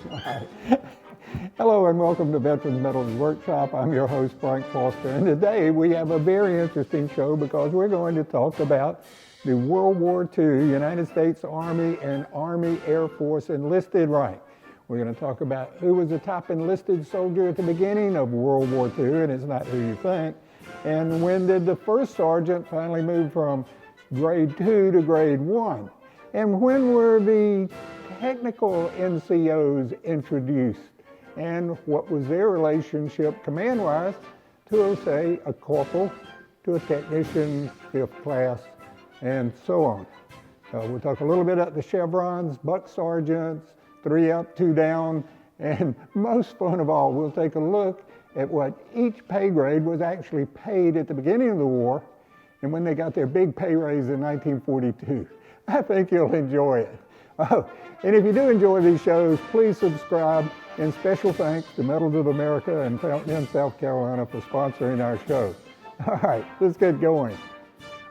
Hi. Hello and welcome to Veterans Medals Workshop. I'm your host, Frank Foster, and today we have a very interesting show because we're going to talk about the World War II United States Army and Army Air Force enlisted rank. We're going to talk about who was the top enlisted soldier at the beginning of World War II, and it's not who you think, and when did the first sergeant finally move from grade 2 to grade 1, and when were the technical NCOs introduced, and what was their relationship command-wise to, say, a corporal, to a technician, 5th class, and so on. We'll talk a little bit about the chevrons, buck sergeants, 3 up, 2 down, and most fun of all, we'll take a look at what each pay grade was actually paid at the beginning of the war and when they got their big pay raise in 1942. I think you'll enjoy it. Oh, and if you do enjoy these shows, please subscribe, and special thanks to Medals of America and Fountain Inn, South Carolina for sponsoring our show. All right, let's get going.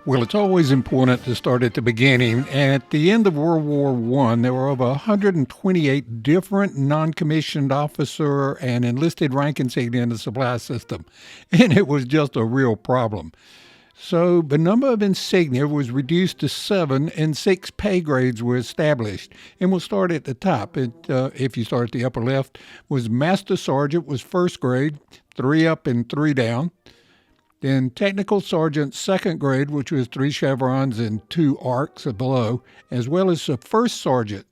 Well, it's always important to start at the beginning. At the end of World War I, there were over 128 different non-commissioned officer and enlisted rank insignia in the supply system, and it was just a real problem. So the number of insignia was reduced to 7 and 6 pay grades were established. And we'll start at the top. If you start at the upper left, was Master Sergeant was first grade, 3 up and 3 down. Then Technical Sergeant second grade, which was 3 chevrons and 2 arcs below, as well as the First Sergeant.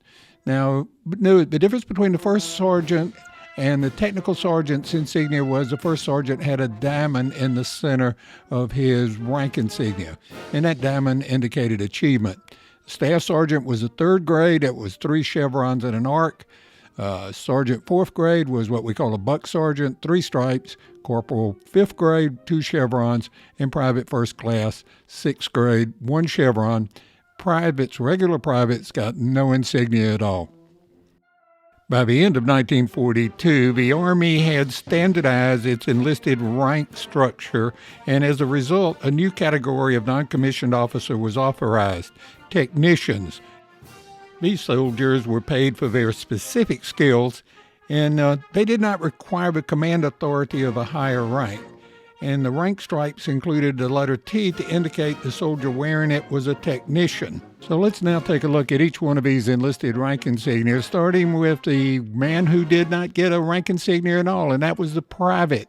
Now, the difference between the First Sergeant and the Technical Sergeant's insignia was the First Sergeant had a diamond in the center of his rank insignia, and that diamond indicated achievement. Staff Sergeant was the 3rd grade. It was 3 chevrons and an arc. Sergeant 4th grade was what we call a buck sergeant, 3 stripes. Corporal 5th grade, 2 chevrons, and Private 1st class, 6th grade, 1 chevron. Privates, regular privates, got no insignia at all. By the end of 1942, the Army had standardized its enlisted rank structure, and as a result, a new category of non-commissioned officer was authorized, technicians. These soldiers were paid for their specific skills, and they did not require the command authority of a higher rank. And the rank stripes included the letter T to indicate the soldier wearing it was a technician. So let's now take a look at each one of these enlisted rank insignia, starting with the man who did not get a rank insignia at all, and that was the private.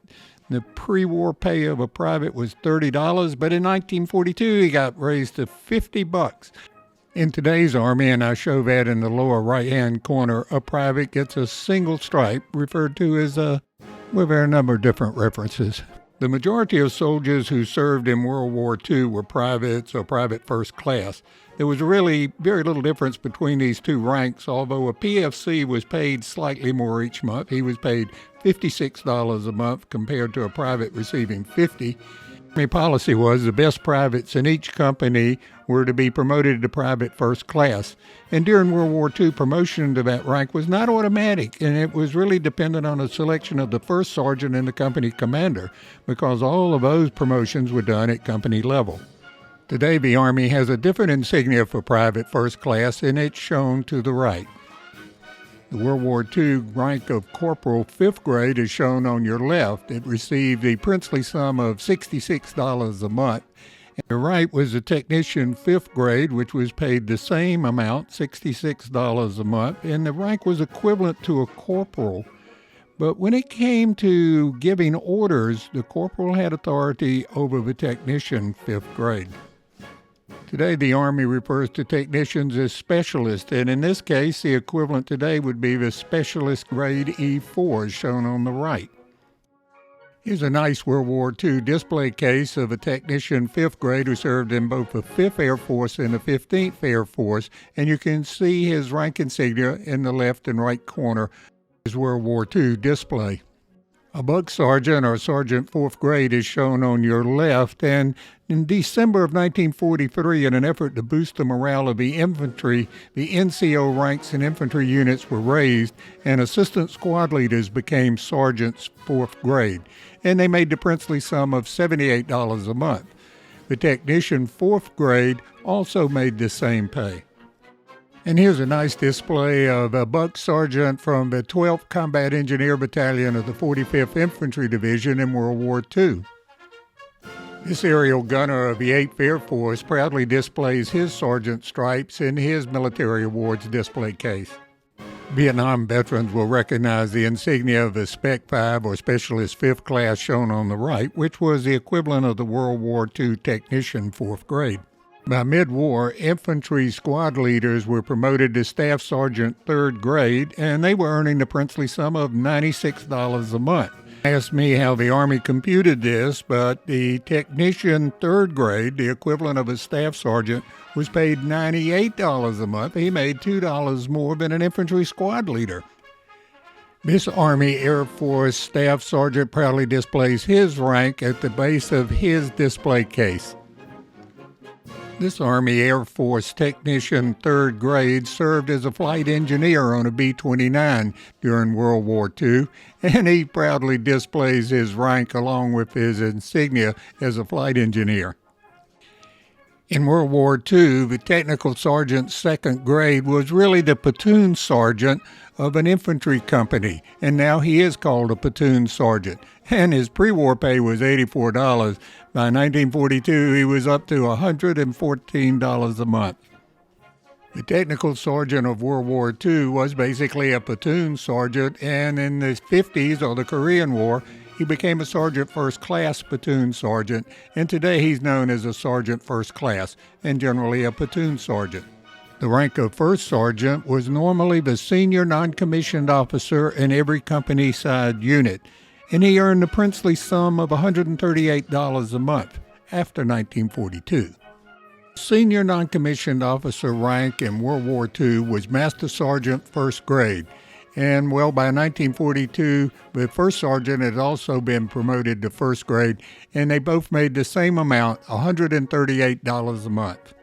The pre-war pay of a private was $30, but in 1942 he got raised to $50. In today's Army, and I show that in the lower right-hand corner, a private gets a single stripe, referred to as well, there are a number of different references. The majority of soldiers who served in World War II were privates or private first class. There was really very little difference between these two ranks, although a PFC was paid slightly more each month. He was paid $56 a month compared to a private receiving $50. Army policy was the best privates in each company were to be promoted to private first class. And during World War II, promotion to that rank was not automatic, and it was really dependent on the selection of the first sergeant and the company commander, because all of those promotions were done at company level. Today, the Army has a different insignia for private first class, and it's shown to the right. The World War II rank of Corporal 5th grade is shown on your left. It received the princely sum of $66 a month. And the right was the Technician 5th grade, which was paid the same amount, $66 a month, and the rank was equivalent to a corporal. But when it came to giving orders, the corporal had authority over the Technician 5th grade. Today, the Army refers to technicians as specialists, and in this case, the equivalent today would be the Specialist Grade E4, shown on the right. Here's a nice World War II display case of a Technician 5th grade who served in both the 5th Air Force and the 15th Air Force, and you can see his rank insignia in the left and right corner of his World War II display. A buck sergeant or sergeant 4th grade is shown on your left, and in December of 1943, in an effort to boost the morale of the infantry, the NCO ranks and infantry units were raised, and assistant squad leaders became sergeants 4th grade, and they made the princely sum of $78 a month. The technician 4th grade also made the same pay. And here's a nice display of a buck sergeant from the 12th Combat Engineer Battalion of the 45th Infantry Division in World War II. This aerial gunner of the 8th Air Force proudly displays his sergeant stripes in his military awards display case. Vietnam veterans will recognize the insignia of the Spec 5 or Specialist 5th class shown on the right, which was the equivalent of the World War II Technician 4th grade. By mid-war, infantry squad leaders were promoted to Staff Sergeant 3rd grade, and they were earning the princely sum of $96 a month. Asked me how the Army computed this, but the Technician 3rd grade, the equivalent of a Staff Sergeant, was paid $98 a month. He made $2 more than an infantry squad leader. This Army Air Force Staff Sergeant proudly displays his rank at the base of his display case. This Army Air Force Technician 3rd grade served as a flight engineer on a B-29 during World War II, and he proudly displays his rank along with his insignia as a flight engineer. In World War II, the Technical Sergeant 2nd grade was really the platoon sergeant of an infantry company, and now he is called a platoon sergeant, and his pre-war pay was $84. By 1942, he was up to $114 a month. The Technical Sergeant of World War II was basically a platoon sergeant, and in the 50s, or the Korean War, he became a Sergeant First Class platoon sergeant, and today he's known as a Sergeant First Class, and generally a platoon sergeant. The rank of First Sergeant was normally the senior non-commissioned officer in every company-side unit, and he earned the princely sum of $138 a month after 1942. Senior non-commissioned officer rank in World War II was Master Sergeant 1st grade, and by 1942, the First Sergeant had also been promoted to 1st grade, and they both made the same amount, $138 a month.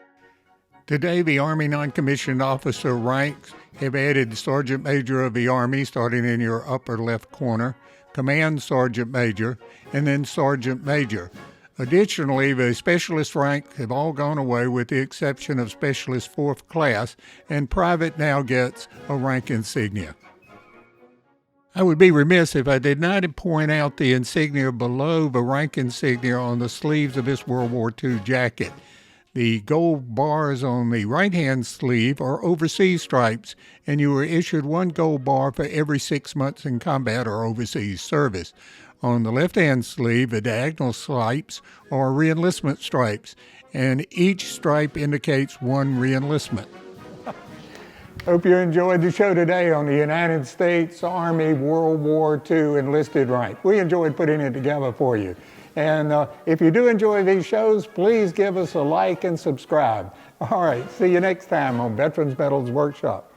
Today, the Army non-commissioned officer ranks have added Sergeant Major of the Army, starting in your upper left corner, Command Sergeant Major, and then Sergeant Major. Additionally, the specialist ranks have all gone away with the exception of Specialist 4th class, and Private now gets a rank insignia. I would be remiss if I did not point out the insignia below the rank insignia on the sleeves of this World War II jacket. The gold bars on the right-hand sleeve are overseas stripes, and you are issued one gold bar for every 6 months in combat or overseas service. On the left-hand sleeve, the diagonal stripes are reenlistment stripes, and each stripe indicates one reenlistment. Hope you enjoyed the show today on the United States Army World War II enlisted rank. We enjoyed putting it together for you. And if you do enjoy these shows, please give us a like and subscribe. All right, see you next time on Veterans Medals Workshop.